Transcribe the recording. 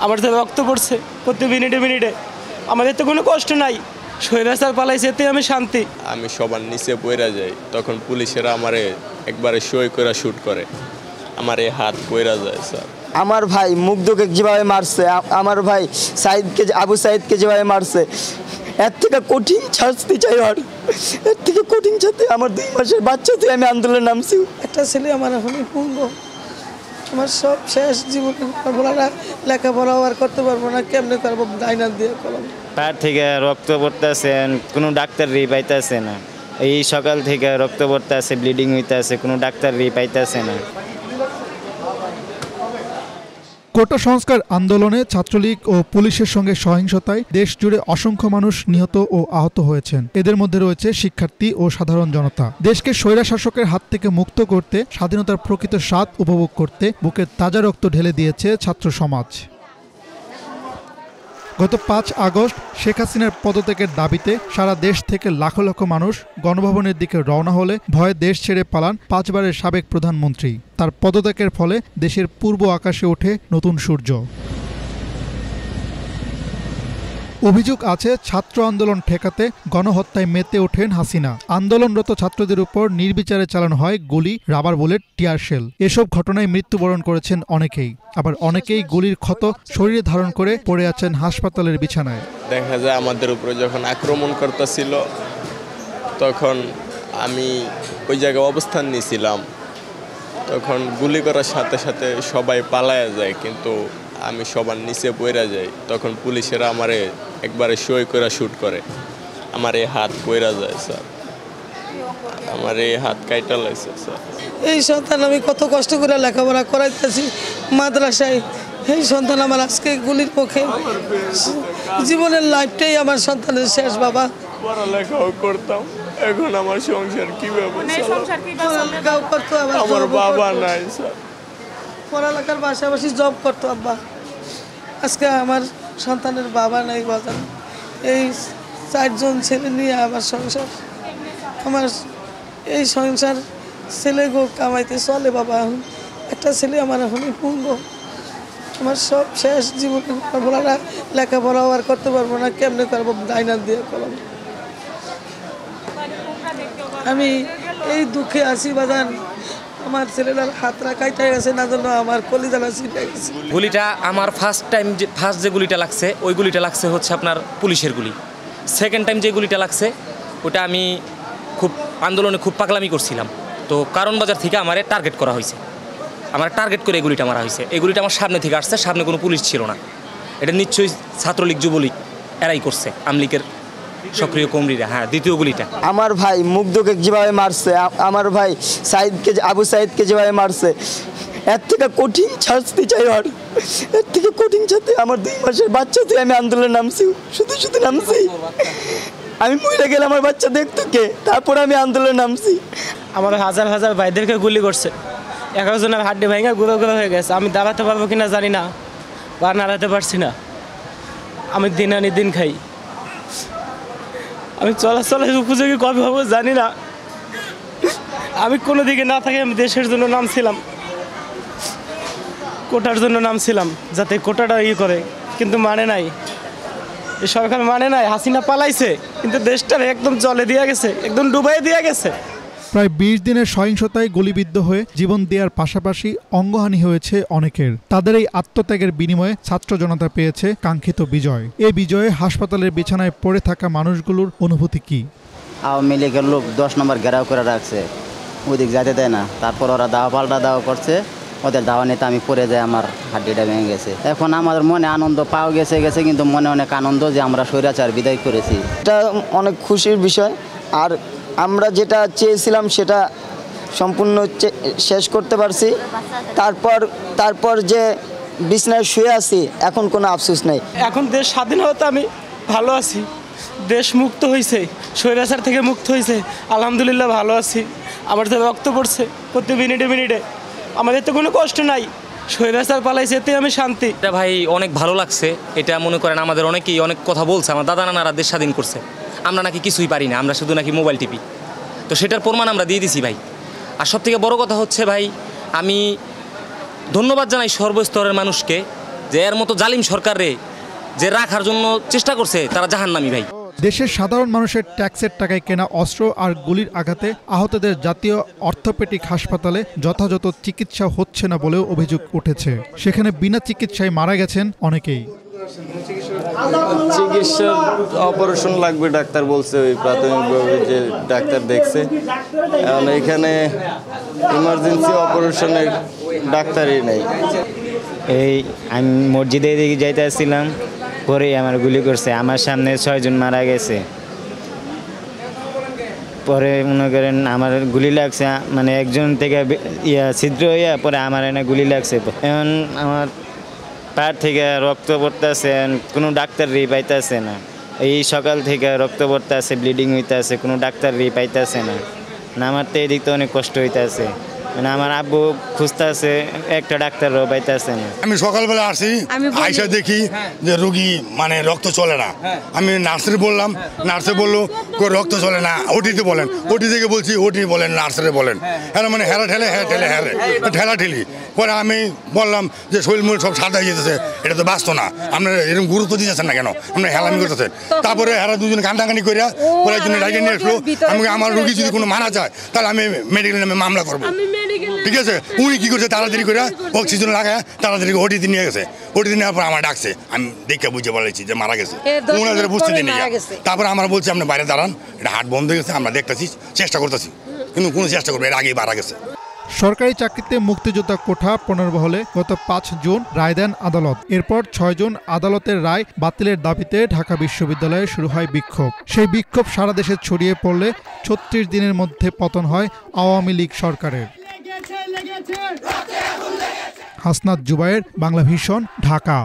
আমার তো রক্ত পড়ছে প্রতি মিনিটে মিনিটে। আমাদের তো কোনো কষ্ট নাই, স্বৈরাচার পালাইছে, এতে আমি শান্তি। আমি সবার নিচে পইরা যাই, তখন পুলিশেরা আমারে একবারে সই করে শুট করে, আমার এই হাত পইরা যায় স্যার। আমার ভাই মুগ্ধকে যেভাবে মারছে, আমার ভাই সাইদকে, আবু সাইদকে যেভাবে মারছে, এর থেকে কঠিন শাস্তি চাই। আর এর থেকে কঠিন শাস্তি। আমার 2 মাসের বাচ্চা থেকে আমি আন্দোলনে নামছি। একটা ছেলে আমার এখনই পূর্ণ, আমার সব শেষ জীবনে বলারা লেখাপড়া আর করতে পারবো না, কেমনে করবো গাইনার দিয়ে কলম। তার থেকে রক্ত পড়তেছেন, কোনো ডাক্তার পাইতেছে না। এই সকাল থেকে রক্ত পড়তেছে, ব্লিডিং হইতেছে, কোনো ডাক্তার পাইতেছে না। কোটা সংস্কার আন্দোলনে ছাত্রলীগ ও পুলিশের সঙ্গে সহিংসতায় দেশ জুড়ে অসংখ্য মানুষ নিহত ও আহত হয়েছেন। এদের মধ্যে রয়েছে শিক্ষার্থী ও সাধারণ জনতা। দেশকে স্বৈরশাসকের হাত থেকে মুক্ত করতে, স্বাধীনতার প্রকৃত স্বাদ উপভোগ করতে বুকের তাজা রক্ত ঢেলে দিয়েছে ছাত্র সমাজ। গত 5 আগস্ট শেখ হাসিনার পদত্যাগের দাবিতে সারা দেশ থেকে লাখো লাখো মানুষ গণভবনের দিকে রওনা হলে ভয়ে দেশ ছেড়ে পালান 5 বারের সাবেক প্রধানমন্ত্রী। তার পদত্যাগের ফলে দেশের পূর্ব আকাশে ওঠে নতুন সূর্য। অভিযোগ আছে, ছাত্র আন্দোলন ঠেকাতে গণহত্যায় মেতে ওঠেন হাসিনা। আন্দোলনরত ছাত্রদের উপর নির্বিচারে চালানো হয় গুলি, রাবার বুলেট, টিয়ার শেল। এসব ঘটনায় মৃত্যুবরণ করেছেন অনেকেই, আবার অনেকেই গুলির ক্ষত শরীরে ধারণ করে পড়ে আছেন হাসপাতালের বিছানায়। দেখা যায় আমাদের উপরে যখন আক্রমণ করতেছিল, তখন আমি ওই জায়গায় অবস্থান নিয়েছিলাম। তখন গুলি করার সাথে সাথে সবাই পালায়া যায়, কিন্তু আমি সবার নিচে পইরা যাই। তখন পুলিশেরা আমারে একবারে সই করে শুট করে, আমার এই হাত পইরা যায় স্যার, আমার এই হাত কাইটা লাগছে স্যার। এই সন্তান আমি কত কষ্ট করে লেখাপড়া করাইতেছি মাদ্রাসায়, এই সন্তান আমার আজকে গুলির মুখে, জীবনের লাইফটাই আমার সন্তানের শেষ। বাবা পড়ালেখাও করতাম, এখন আমার সংসার কিভাবে করতো, আমার বাবা নাই স্যার। পড়ালেখার পাশাপাশি জব করতো আব্বা, আজকে আমার সন্তানের বাবা নাই বাজান। এই 4 জন ছেলে নিয়ে আমার সংসার, আমার এই সংসার ছেলে গো কামাইতে চলে বাবা। একটা ছেলে আমার এখনই পূর্ণ, আমার সব শেষ জীবনে বলারা লেখাপড়া আর করতে পারবো না, কেমনে করবো গাইনার দিয়ে কলম। আমি এই দুঃখে আছি বাজান, আমার ছেলেটার হাত রাখাইতে গেছে না, জন্য আমার কলিজাটা ছিটে গেছে। গুলিটা আমার ফার্স্ট যে গুলিটা লাগছে, ওই গুলিটা লাগছে হচ্ছে আপনার পুলিশের গুলি। সেকেন্ড টাইম যে গুলিটা লাগছে, ওটা আমি খুব আন্দোলনে খুব পাগলামি করছিলাম, তো কারণ বাজার থেকে আমারে টার্গেট করা হয়েছে, আমার টার্গেট করে এই গুলিটা মারা হয়েছে। এই গুলিটা আমার সামনে থেকে আসছে, সামনে কোনো পুলিশ ছিল না। এটা নিশ্চয়ই ছাত্রলীগ যুবলীগ এরাই করছে, আমলীগের সক্রিয় কর্মীরা। হ্যাঁ, দ্বিতীয় গুলিটা আমার ভাই মুগ্ধকে যেভাবে মারছে, আমার ভাই সাইদকে, আবু সাইদকে যেভাবে মারছে, এর থেকে কঠিন শাস্তি চাই। আর এর থেকে কঠিন শাস্তি। আমার 2 মাসের বাচ্চা থেকে আমি আন্দোলনে নামছি, শুধু নামছি। আমি মরে গেলে আমার বাচ্চা দেখতো কে? তারপর আমি আন্দোলনে নামছি। আমার হাজার হাজার ভাইদেরকে গুলি করছে, 11 জনের হাড্ডি ভেঙে গুঁড়ো গুঁড়ো হয়ে গেছে। আমি দাঁড়াতে পারবো কিনা জানি না, বা নাড়াতে পারছি না। আমি দিন আনি দিন খাই, আমি চলাচলের উপযোগী কবে হবো জানি না। আমি কোনো দিকে না থাকি, আমি দেশের জন্য নামছিলাম, কোটার জন্য নামছিলাম, যাতে কোটাটা করে, কিন্তু মানে নাই, এই সরকার মানে নাই। হাসিনা পালাইছে, কিন্তু দেশটা একদম জলে দিয়ে গেছে, একদম ডুবাই দিয়ে গেছে। প্রায় 20 দিনের সহিংসতায় গুলিবিদ্ধ হয়ে জীবন দেওয়ার পাশাপাশি অঙ্গহানি হয়েছে অনেকের। তাদের এই আত্মত্যাগের বিনিময়ে ছাত্র জনতা পেয়েছে কাঙ্ক্ষিত বিজয়। এই বিজয়ে হাসপাতালের বিছানায় পড়ে থাকা মানুষগুলোর অনুভূতি কি? আওয়ামী লীগের লোক 10 নম্বর ঘেরাও করে রাখছে, ওদিক যেতে দেয় না। তারপর ওরা দাওয়া পাল্টা দাওয়া করছে, ওদের দাওয়া নিতে আমি পড়ে যাই, আমার হাড্ডিটা ভেঙে গেছে। এখন আমাদের মনে আনন্দ পাওয়া গেছে, কিন্তু মনে অনেক আনন্দ যে আমরা স্বৈরাচার বিদায় করেছি। এটা অনেক খুশির বিষয়। আর আমরা যেটা চেয়েছিলাম সেটা সম্পূর্ণ শেষ করতে পারছি। তারপর যে বিছানায় শুয়ে আছি, এখন কোনো আফসোস নেই। এখন দেশ স্বাধীন হতে আমি ভালো আছি, দেশ মুক্ত হয়েছে, স্বৈরাচার থেকে মুক্ত হয়েছে, আলহামদুলিল্লাহ ভালো আছি। আমার তো রক্ত পড়ছে প্রতি মিনিটে মিনিটে, আমাদের তো কোনো কষ্ট নাই, স্বৈরাচার পালাইছে, এতে আমি শান্তি। এটা ভাই অনেক ভালো লাগছে। এটা মনে করেন আমাদের অনেকেই অনেক কথা বলছে, আমার দাদা নানারা দেশ স্বাধীন করছে, আমরা নাকি কিছুই পারি না, আমরা শুধু নাকি মোবাইল টিপি। তো সেটার প্রমাণ আমরা দিয়ে দিছি ভাই। আর সবথেকে বড় কথা হচ্ছে ভাই, আমি ধন্যবাদ জানাই সর্বস্তরের মানুষকে যে এর মতো জালিম সরকারে যে রাখার জন্য চেষ্টা করছে তারা জাহান্নামী ভাই। দেশের সাধারণ মানুষের ট্যাক্সের টাকায় কেনা অস্ত্র আর গুলির আঘাতে আহতদের জাতীয় অর্থোপেডিক হাসপাতালে যথাযথ চিকিৎসা হচ্ছে না বলেও অভিযোগ উঠেছে। সেখানে বিনা চিকিৎসায় মারা গেছেন অনেকেই। চিকিৎসার অপারেশন লাগবে ডাক্তার বলছে, ওই প্রাথমিকভাবে যে ডাক্তার দেখছে। এখন এখানে ইমার্জেন্সি অপারেশনের ডাক্তারই নেই। এই আমি মসজিদে দিকে যাইতে আসছিলাম, পরে আমার গুলি করছে, আমার সামনে 6 জন মারা গেছে। পরে মনে করেন আমার গুলি লাগছে, মানে একজন থেকে ছিদ্র হইয়া পরে আমার এনে গুলি লাগছে। এখন আমার পা থেকে রক্ত পড়তেছে, কোনো ডাক্তার পাইতেছে না। এই সকাল থেকে রক্ত পড়তেছে, ব্লিডিং হইতেছে, কোনো ডাক্তার পাইতেছে না। আমার তো এদিক তো অনেক কষ্ট হইতেছে, মানে আমার আব্বু খুঁজতেছে, একটা ডাক্তারও পাইতেছে না। আমি সকালবেলা আসি, আইসা দেখি যে রোগী মানে রক্ত চলে না। আমি নার্সের বললাম, নার্সে বললো রক্ত চলে না, ওটিতে বলেন। ওটি থেকে বলছি ওটি বলেন, নার্সের বলেন। হ্যাঁ মানে হেলা ঠেলে ঠেলা ঠেলি। পরে আমি বললাম যে শরীর মূল সব সাদা হয়ে যেতেছে, এটা তো বাঁচতো না, আপনারা এরকম গুরুত্ব দিতেছেন না কেন, আপনারা হেলামি করতেছেন। তারপরে হেরা দুজনে কান্দাকানি করিয়া পরে একজনে ডাইকে নিয়ে আসলো। আমি আমার রোগী যদি কোনো মারা যায় তাহলে আমি মেডিকেল নামে মামলা করবো, ঠিক আছে। উনি কি করছে, তাড়াতাড়ি করে অক্সিজেন লাগায় তাড়াতাড়ি ওটিতে নিয়ে গেছে। ওটিতে নেওয়ার পর আমার ডাকছে, আমি দেখে বুঝে বলেছি যে মারা গেছে। ওনাদের বুঝতে দিন। তারপরে আমরা বলছি আপনি বাইরে দাঁড়ান, এটা হাট বন্ধ হয়ে গেছে, আমরা দেখতেছি, চেষ্টা করতেছি, কিন্তু কোনো চেষ্টা করবো, এর আগেই মারা গেছে। সরকারি চাকরিতে মুক্তিযোদ্ধা কোঠা পুনর্বহলে গত 5 জুন রায় দেন আদালত। এরপর 6 জুন আদালতের রায় বাতিলের দাবিতে ঢাকা বিশ্ববিদ্যালয়ে শুরু হয় বিক্ষোভ। সেই বিক্ষোভ সারা দেশে ছড়িয়ে পড়লে 36 দিনের মধ্যে পতন হয় আওয়ামী লীগ সরকারের। হাসনাত জুবায়ের, বাংলা ভিশন, ঢাকা।